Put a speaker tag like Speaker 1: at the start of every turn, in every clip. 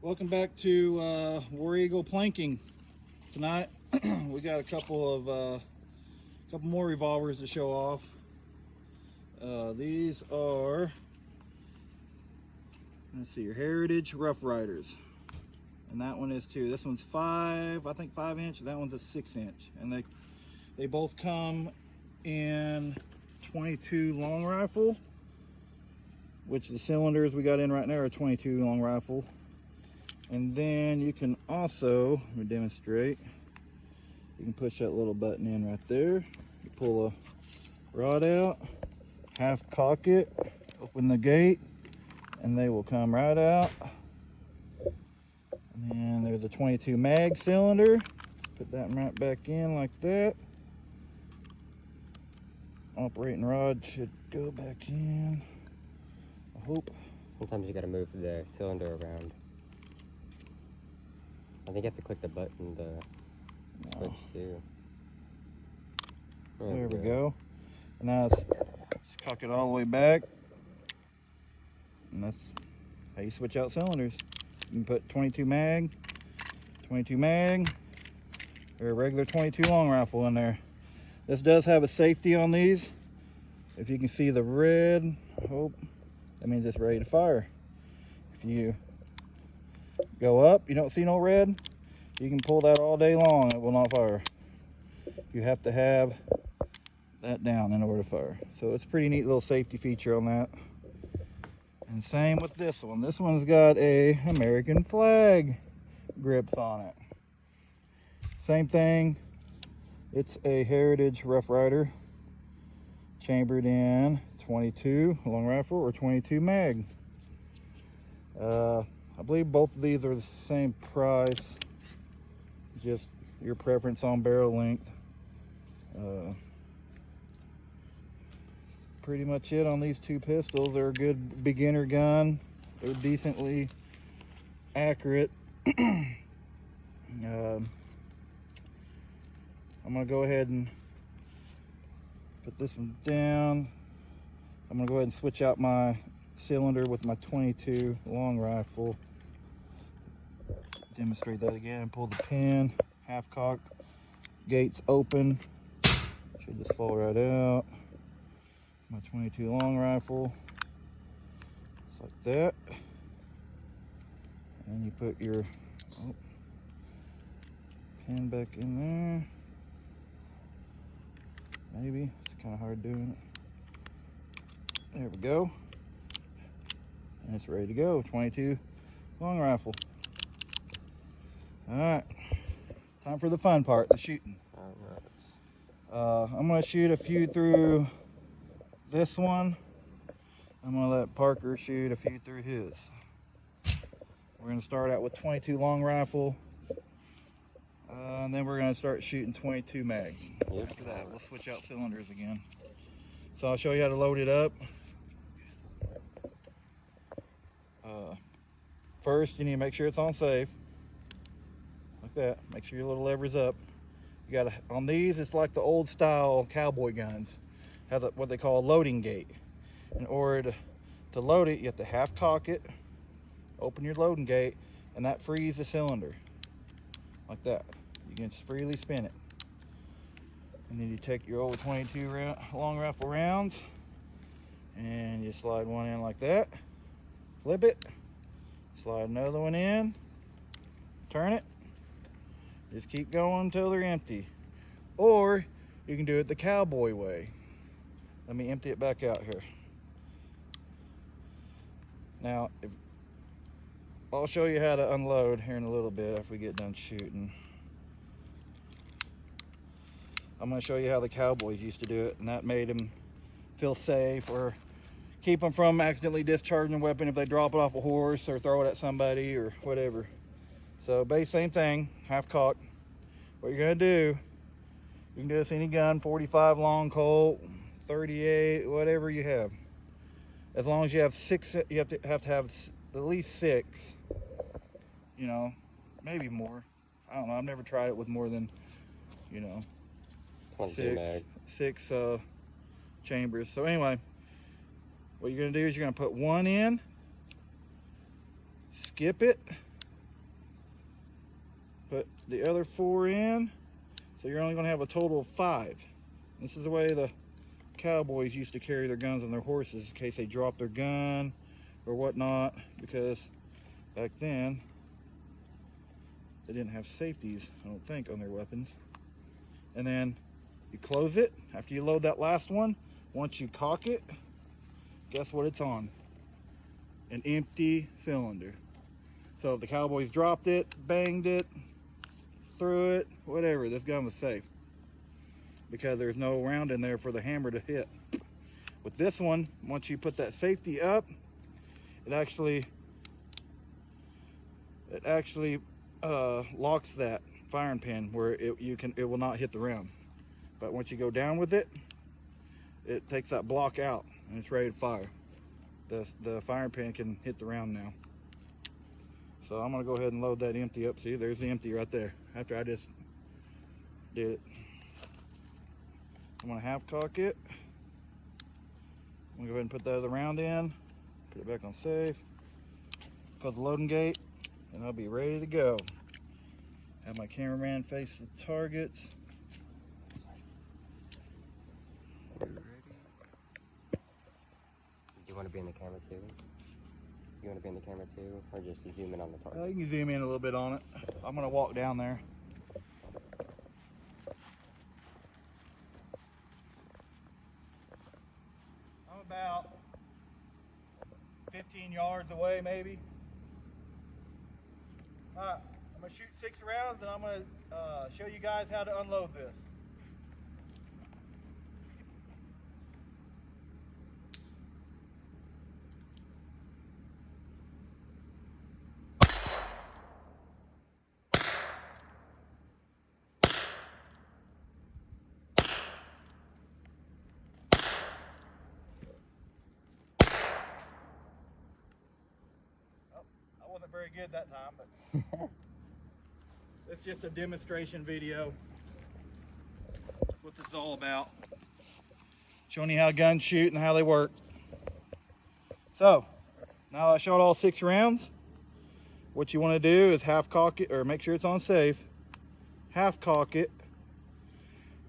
Speaker 1: Welcome back to War Eagle Planking. Tonight we got a couple more revolvers to show off. These are, let's see, your Heritage Rough Riders, and that one is too. This one's 5 inch. That one's a 6 inch, and they both come in 22 long rifle, which the cylinders we got in right now are 22 long rifle. And then you can also, let me demonstrate, you can push that little button in right there. You pull a rod out, half cock it, open the gate, and they will come right out. And then there's a 22 mag cylinder. Put that right back in like that. Operating rod should go back in, I hope.
Speaker 2: Sometimes you gotta move the cylinder around. I think you have to click the button to switch to.
Speaker 1: There we go. And now just cock it all the way back. And that's how you switch out cylinders. You can put 22 mag, or a regular 22 long rifle in there. This does have a safety on these. If you can see the red, I hope, that means it's ready to fire. If you go up, you don't see no red, you can pull that all day long, it will not fire. You have to have that down in order to fire. So it's a pretty neat little safety feature on that. And same with this one. This one's got a American flag grips on it. Same thing. It's a Heritage Rough Rider, chambered in 22 long rifle or 22 mag. I believe both of these are the same price, just your preference on barrel length. Pretty much it on these two pistols. They're a good beginner gun. They're decently accurate. I'm gonna go ahead and put this one down. I'm gonna go ahead and switch out my cylinder with my 22 long rifle. Demonstrate that again. Pull the pin, half cocked, gates open. Should just fall right out. My 22 long rifle, just like that. And you put your pin back in there. Maybe it's kind of hard doing it. There we go. And it's ready to go. 22 long rifle. All right, time for the fun part, the shooting.
Speaker 2: All
Speaker 1: I'm gonna shoot a few through this one. I'm gonna let Parker shoot a few through his. We're gonna start out with 22 long rifle, and then we're gonna start shooting 22 mag.
Speaker 2: Yep.
Speaker 1: After that, we'll switch out cylinders again. So I'll show you how to load it up. First, you need to make sure it's on safe, like that. Make sure your little lever's up. You gotta, on these, it's like the old style cowboy guns. Have what they call a loading gate. In order to load it, you have to half cock it, open your loading gate, and that frees the cylinder, like that. You can just freely spin it. And then you take your old 22 long rifle rounds, and you slide one in like that, flip it, slide another one in, turn it, just keep going until they're empty. Or you can do it the cowboy way. Let me empty it back out here. Now, I'll show you how to unload here in a little bit after we get done shooting. I'm going to show you how the cowboys used to do it, and that made them feel safe, or keep them from accidentally discharging a weapon if they drop it off a horse or throw it at somebody or whatever. So same thing, half cock. What you're going to do, you can do this any gun, 45 long Colt, 38, whatever you have. As long as you have 6, you have to have at least 6, you know, maybe more. I don't know, I've never tried it with more than, you know, 6 chambers. So anyway, what you're gonna do is you're gonna put one in, skip it, put the other 4 in. So you're only going to have a total of 5. This is the way the cowboys used to carry their guns on their horses in case they dropped their gun or whatnot, because back then they didn't have safeties, I don't think, on their weapons. And then you close it after you load that last one. Once you cock it, guess what it's on? An empty cylinder. So if the cowboys dropped it, banged it, threw it, whatever, this gun was safe because there's no round in there for the hammer to hit. With this one, once you put that safety up, it actually locks that firing pin where it will not hit the round. But once you go down with it, it takes that block out and it's ready to fire. The firing pin can hit the round now. So I'm gonna go ahead and load that empty up. See, there's the empty right there after I just did it. I'm gonna half cock it. I'm gonna go ahead and put that other round in, put it back on safe, put the loading gate, and I'll be ready to go. Have my cameraman face the targets.
Speaker 2: Do you want to be in the camera too? You want to be in the camera too, or just zoom in on the target?
Speaker 1: You can zoom in a little bit on it. I'm gonna walk down there. I'm about 15 yards away, maybe. All right, I'm gonna shoot 6 rounds, and I'm gonna show you guys how to unload this. I wasn't very good that time, but it's just a demonstration video. That's what this is all about. Showing you how guns shoot and how they work. So, now I shot all 6 rounds. What you want to do is half cock it, or make sure it's on safe. Half cock it,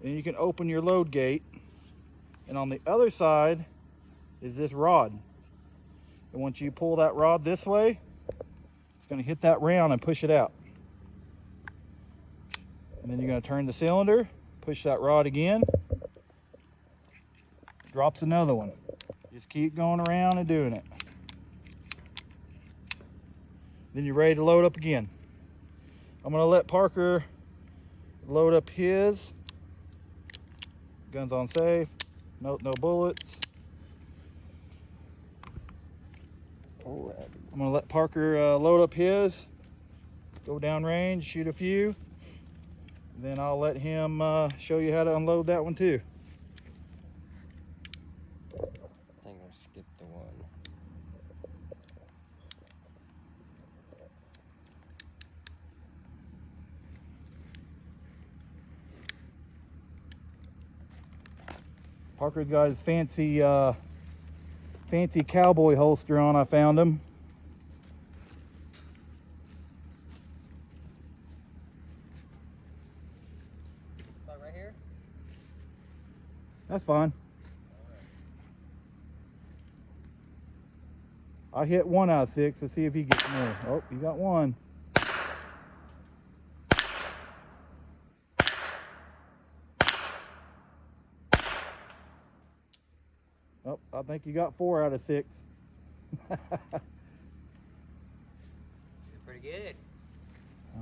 Speaker 1: and you can open your load gate. And on the other side is this rod. And once you pull that rod this way, it's going to hit that round and push it out. And then you're going to turn the cylinder, push that rod again, drops another one. Just keep going around and doing it. Then you're ready to load up again. I'm going to let Parker load up his. Gun's on safe. No bullets.
Speaker 2: Alright.
Speaker 1: I'm going to let Parker load up his. Go down range, shoot a few. Then I'll let him show you how to unload that one too.
Speaker 2: I think I skipped the one.
Speaker 1: Parker's got his fancy cowboy holster on. I found him.
Speaker 2: Like right here?
Speaker 1: That's fine. I hit 1 out of 6. Let's see if he gets more. Oh, he got 1. Oh, I think you got 4 out of 6.
Speaker 2: Pretty good.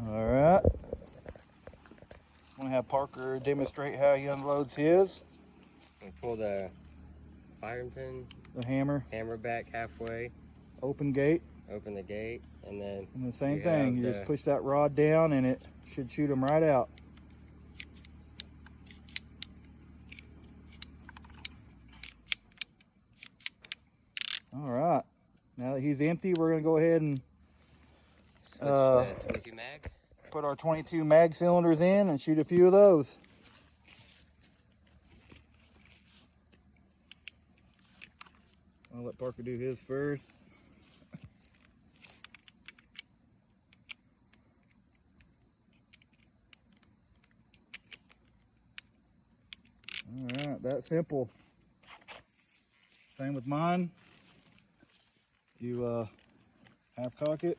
Speaker 1: All right. I'm gonna have Parker demonstrate how he unloads his.
Speaker 2: We pull the firing pin,
Speaker 1: The hammer,
Speaker 2: back halfway,
Speaker 1: open gate,
Speaker 2: open the gate, and then
Speaker 1: and the same
Speaker 2: You
Speaker 1: thing.
Speaker 2: have
Speaker 1: You just
Speaker 2: the-
Speaker 1: push that rod down and it should shoot him right out. All right. Now that he's empty, we're gonna go ahead and
Speaker 2: switch the 22 mag.
Speaker 1: put our 22 mag cylinders in and shoot a few of those. I'll let Parker do his first. that simple. Same with mine. You half cock it.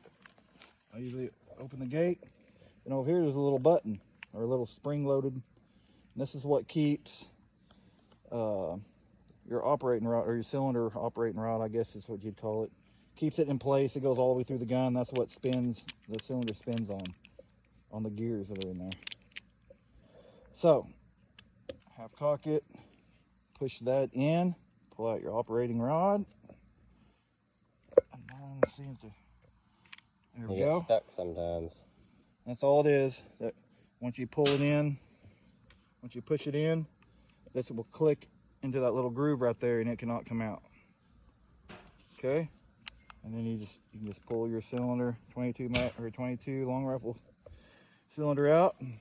Speaker 1: I usually open the gate, and over here there's a little button or a little spring loaded. And this is what keeps your operating rod, or your cylinder operating rod, I guess is what you'd call it. Keeps it in place. It goes all the way through the gun. That's what spins, the cylinder spins on the gears that are in there. So, half cock it, push that in, pull out your operating rod. And mine seems to, there we
Speaker 2: You
Speaker 1: go.
Speaker 2: get stuck sometimes.
Speaker 1: That's all it is. That once you pull it in, once you push it in, this will click into that little groove right there, and it cannot come out. Okay, and then you can just pull your cylinder 22 long rifle cylinder out. And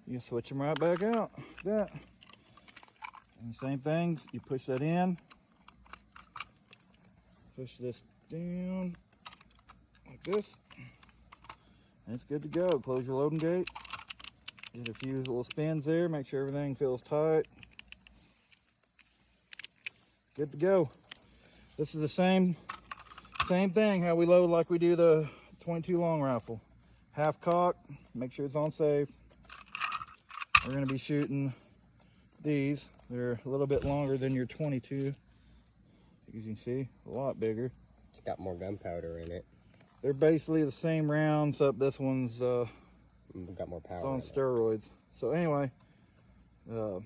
Speaker 1: you switch them right back out like that. And the same things. You push that in, push this down like this, and it's good to go. Close your loading gate. Get a few little spins there. Make sure everything feels tight. Good to go. This is the same thing how we load like we do the 22 long rifle. Half cock, make sure it's on safe. We're going to be shooting these. They're a little bit longer than your 22. As you can see, a lot bigger.
Speaker 2: It's got more gunpowder in it.
Speaker 1: They're basically the same rounds, except this one's
Speaker 2: Got more power.
Speaker 1: on
Speaker 2: in it.
Speaker 1: steroids. So anyway, so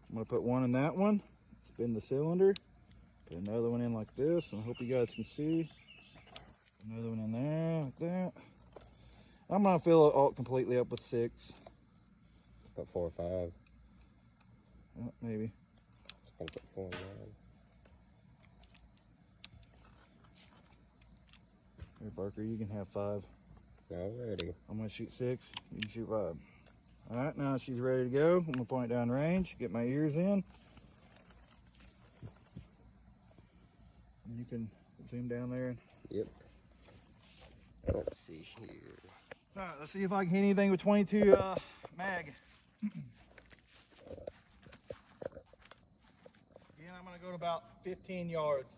Speaker 1: I'm going to put one in that one. Spin the cylinder. Put another one in like this, and I hope you guys can see. Another one in there, like that. I'm gonna fill it all completely up with 6.
Speaker 2: Put 4 or 5.
Speaker 1: Maybe.
Speaker 2: Just gonna put 4 in there.
Speaker 1: Here, Barker, you can have 5.
Speaker 2: Alrighty.
Speaker 1: I'm gonna shoot 6. You can shoot 5. All right, now she's ready to go. I'm gonna point down range, get my ears in. And you can zoom down there.
Speaker 2: Yep. Let's see here.
Speaker 1: All right, let's see if I can hit anything with 22 mag. Again, I'm gonna go to about 15 yards.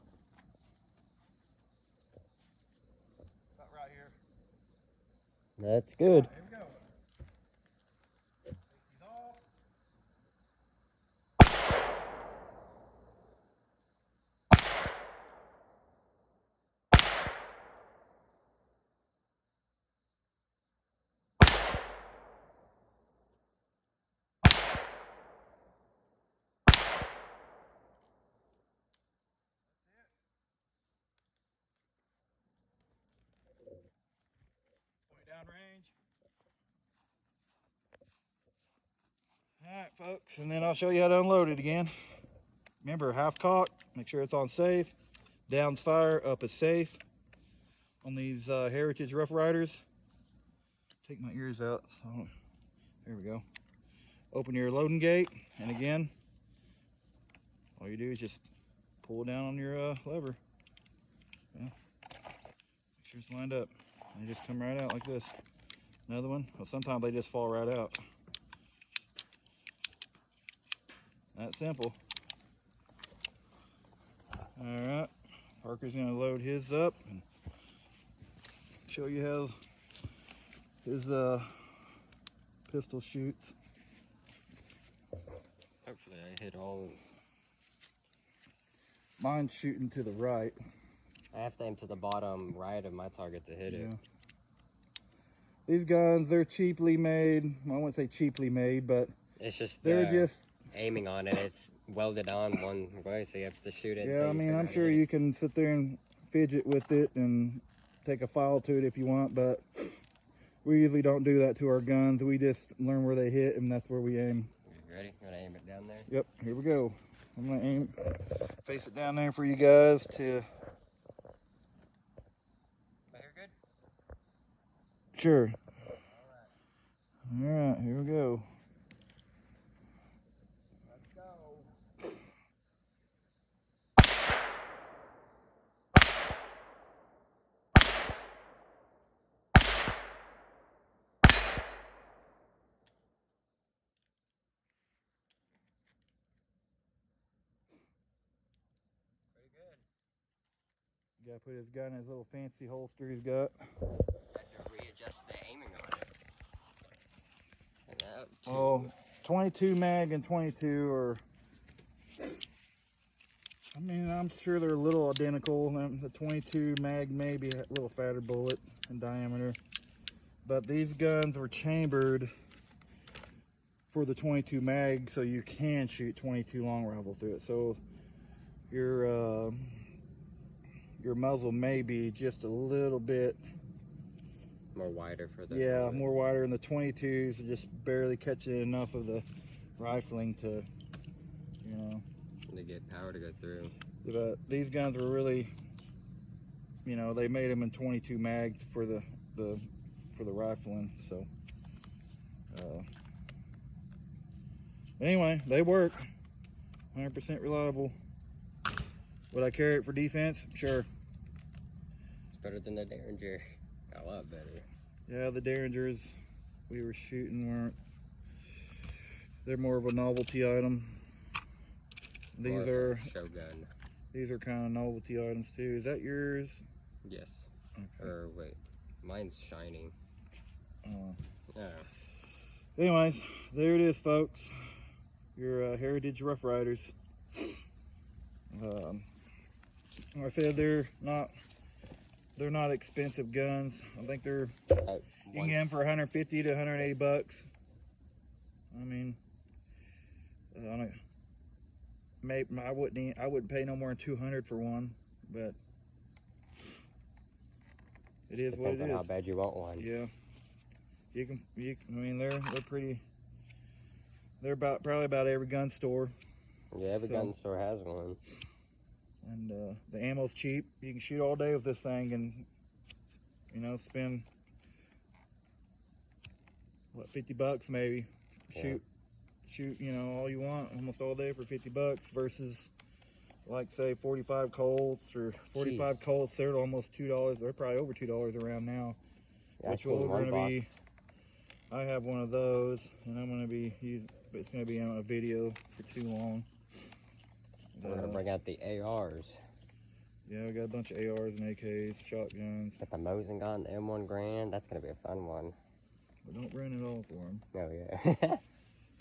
Speaker 1: About right here.
Speaker 2: That's good.
Speaker 1: Here we go. Safety's off. Point down range. All right, folks, and then I'll show you how to unload it again. Remember, half cock, make sure it's on safe. Down's fire, up is safe. On these Heritage Rough Riders. Take my ears out. There we go. Open your loading gate, and again, all you do is just pull down on your lever. Yeah. Make sure it's lined up. And they just come right out like this. Another one. Well, sometimes they just fall right out. That simple. All right. Parker's gonna load his up and show you how his pistol shoots.
Speaker 2: Hopefully I hit all.
Speaker 1: Mine's shooting to the right.
Speaker 2: I have to aim to the bottom right of my target to hit it.
Speaker 1: These guns, they're cheaply made. I wouldn't say cheaply made, but
Speaker 2: It's just
Speaker 1: they're just,
Speaker 2: aiming on it. It's welded on one way, so you have to shoot it.
Speaker 1: yeah,
Speaker 2: until
Speaker 1: I
Speaker 2: you
Speaker 1: mean,
Speaker 2: figure
Speaker 1: I'm
Speaker 2: out
Speaker 1: sure
Speaker 2: how to
Speaker 1: you
Speaker 2: hit
Speaker 1: can sit there and fidget with it and take a file to it if you want, but we usually don't do that to our guns. We just learn where they hit, and that's where we aim.
Speaker 2: it. You ready? You want to aim it down there?
Speaker 1: Yep, here we go. I'm gonna aim, face it down there for you guys to.
Speaker 2: But you're good.
Speaker 1: Sure. All right, here we go.
Speaker 2: Let's go.
Speaker 1: Gotta put his gun in his little fancy holster he's got.
Speaker 2: Had to readjust the aiming on it. And that too.
Speaker 1: Oh, 22 mag and 22 are, I mean, I'm sure they're a little identical. The 22 mag may be a little fatter bullet in diameter, but these guns were chambered for the 22 mag, so you can shoot 22 long rifle through it. So your muzzle may be just a little bit
Speaker 2: More wider for the
Speaker 1: yeah, more wider, and the 22s are just barely catching enough of the rifling to, you know.
Speaker 2: to get power to go through.
Speaker 1: But these guns were really, you know, they made them in 22 mag for the rifling. So anyway, they work. 100% reliable. Would I carry it for defense? Sure.
Speaker 2: It's better than the Derringer. A lot better.
Speaker 1: Yeah, the Derringers we were shooting weren't. They're more of a novelty item. These
Speaker 2: More of
Speaker 1: are
Speaker 2: a shogun.
Speaker 1: These are kind of novelty items too. Is that yours?
Speaker 2: Yes.
Speaker 1: Okay.
Speaker 2: Or wait, mine's shining. Yeah.
Speaker 1: Anyways, there it is, folks. Your Heritage Rough Riders. Like I said, they're not expensive guns. I think they're you can get them for 150 to 180 bucks. I mean, I wouldn't pay no more than 200 for one, but it is what it is.
Speaker 2: Depends on how bad you want one.
Speaker 1: Yeah, I mean, they're pretty. They're probably about every gun store.
Speaker 2: Yeah, every gun store has one.
Speaker 1: And the ammo's cheap. You can shoot all day with this thing, and you know, spend what, 50 bucks maybe.
Speaker 2: Yeah.
Speaker 1: Shoot, you know, all you want almost all day for 50 bucks versus like say 45 Colts or 45
Speaker 2: Jeez.
Speaker 1: Colts. They're almost $2. They're probably over $2 around now.
Speaker 2: Yeah,
Speaker 1: Which
Speaker 2: I've seen
Speaker 1: we're
Speaker 2: one
Speaker 1: gonna be.
Speaker 2: box.
Speaker 1: I have one of those, and I'm gonna be using. It's gonna be on a video for too long.
Speaker 2: We're gonna bring out the ARs.
Speaker 1: Yeah, we got a bunch of ARs and AKs, shotguns.
Speaker 2: Got the Mosin gun, the M1 Grand. That's gonna be a fun one.
Speaker 1: But don't run it all for them.
Speaker 2: Oh yeah.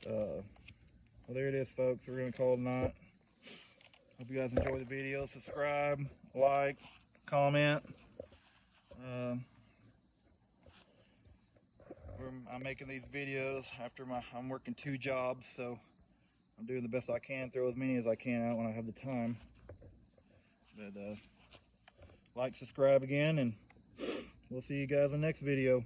Speaker 1: Well, there it is, folks. We're gonna call it a night. Hope you guys enjoy the video. Subscribe, like, comment. I'm making these videos after I'm working 2 jobs, so I'm doing the best I can. Throw as many as I can out when I have the time. But like, subscribe again, and we'll see you guys in the next video.